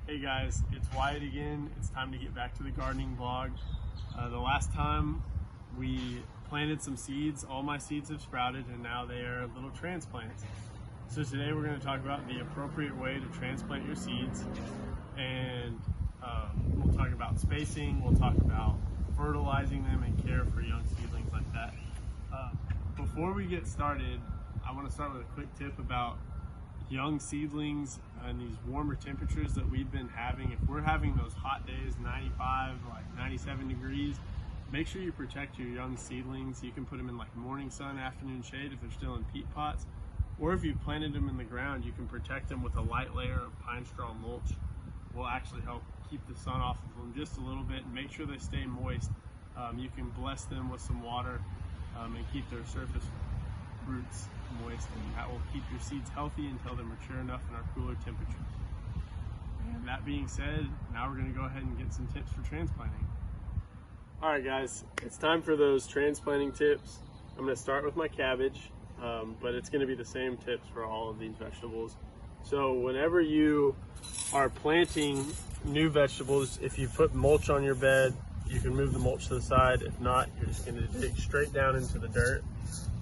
Hey guys, it's Wyatt again. It's time to get back to the gardening vlog. The last time we planted some seeds, all my seeds have sprouted and now they are little transplants. So today we're going to talk about the appropriate way to transplant your seeds, and we'll talk about spacing, we'll talk about fertilizing them and care for young seedlings like that. Before we get started, I want to start with a quick tip about young seedlings and these warmer temperatures that we've been having. If we're having those hot days, 95, like 97 degrees, make sure you protect your young seedlings. You can put them in like morning sun, afternoon shade if they're still in peat pots, or if you've planted them in the ground, you can protect them with a light layer of pine straw mulch. Will actually help keep the sun off of them just a little bit and make sure they stay moist. You can bless them with some water and keep their surface roots moist, and that will keep your seeds healthy until they're mature enough in our cooler temperatures. And that being said, now we're going to go ahead and get some tips for transplanting. Alright guys, it's time for those transplanting tips. I'm going to start with my cabbage, but it's going to be the same tips for all of these vegetables. So whenever you are planting new vegetables, if you put mulch on your bed, you can move the mulch to the side. If not, you're just going to dig straight down into the dirt.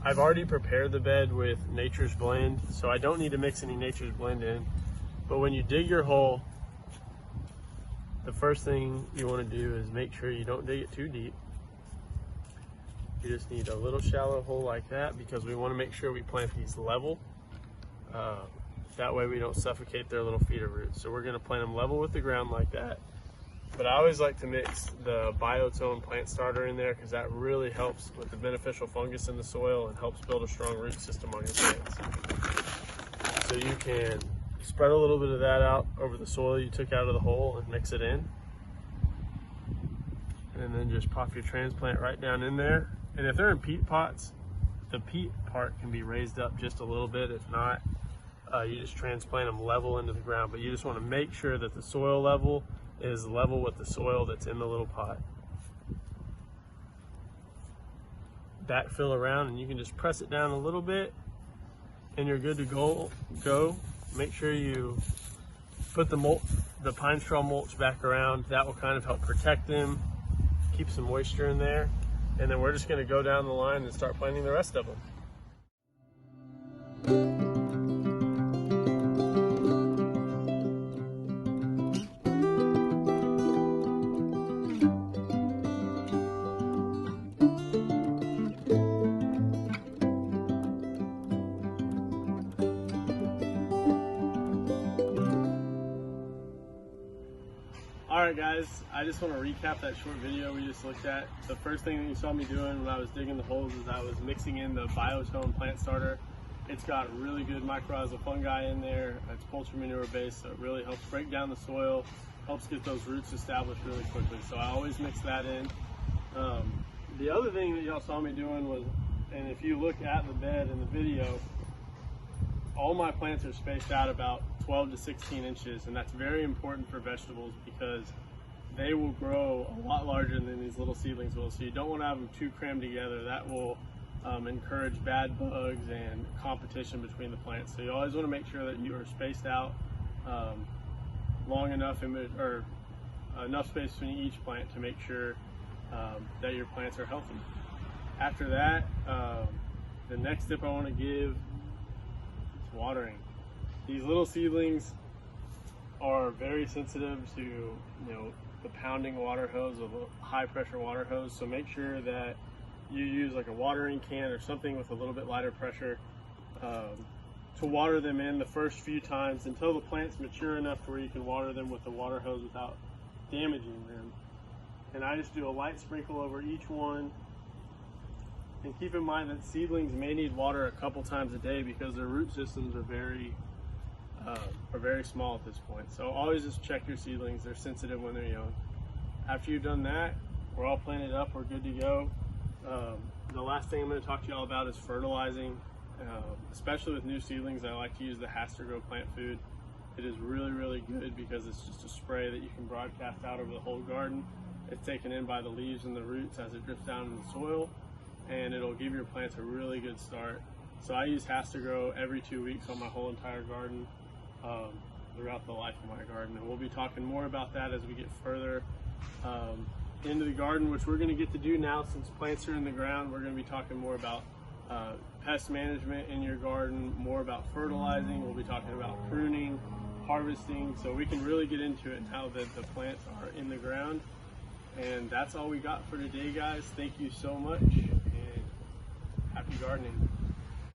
I've already prepared the bed with Nature's Blend, so I don't need to mix any Nature's Blend in. But when you dig your hole, the first thing you want to do is make sure you don't dig it too deep. You just need a little shallow hole like that because we want to make sure we plant these level. That way we don't suffocate their little feeder roots. So we're going to plant them level with the ground like that. But I always like to mix the Biotone plant starter in there because that really helps with the beneficial fungus in the soil and helps build a strong root system on your plants. So you can spread a little bit of that out over the soil you took out of the hole and mix it in. And then just pop your transplant right down in there. And if they're in peat pots, the peat part can be raised up just a little bit. If not, you just transplant them level into the ground. But you just want to make sure that the soil level is level with the soil that's in the little pot. Backfill around and you can just press it down a little bit and you're good to go. Make sure you put the pine straw mulch back around. That will kind of help protect them, keep some moisture in there, and then we're just going to go down the line and start planting the rest of them. Alright guys, I just want to recap that short video we just looked at. The first thing that you saw me doing when I was digging the holes is I was mixing in the Biotone plant starter. It's got really good mycorrhizal fungi in there. It's poultry manure based, so it really helps break down the soil, helps get those roots established really quickly. So I always mix that in. The other thing that y'all saw me doing was, and if you look at the bed in the video, all my plants are spaced out about 12 to 16 inches, and that's very important for vegetables because they will grow a lot larger than these little seedlings will. So you don't want to have them too crammed together. That will encourage bad bugs and competition between the plants. So you always want to make sure that you are spaced out long enough, or enough space between each plant to make sure that your plants are healthy. After that, the next tip I want to give is watering. These little seedlings are very sensitive to, the pounding water hose or the high pressure water hose. So make sure that you use like a watering can or something with a little bit lighter pressure to water them in the first few times until the plant's mature enough to where you can water them with the water hose without damaging them. And I just do a light sprinkle over each one. And keep in mind that seedlings may need water a couple times a day because their root systems are very small at this point. So always just check your seedlings. They're sensitive when they're young. After you've done that, we're all planted up, we're good to go. The last thing I'm going to talk to you all about is fertilizing. Especially with new seedlings, I like to use the Grow plant food. It is really, really good because it's just a spray that you can broadcast out over the whole garden. It's taken in by the leaves and the roots as it drifts down in the soil, and it'll give your plants a really good start. So I use Grow every 2 weeks on my whole entire garden. throughout the life of my garden. And we'll be talking more about that as we get further into the garden, which we're going to get to do now since plants are in the ground. We're going to be talking more about pest management in your garden, more about fertilizing. We'll be talking about pruning, harvesting, so we can really get into it now that the plants are in the ground. And that's all we got for today, guys. Thank you so much, and happy gardening.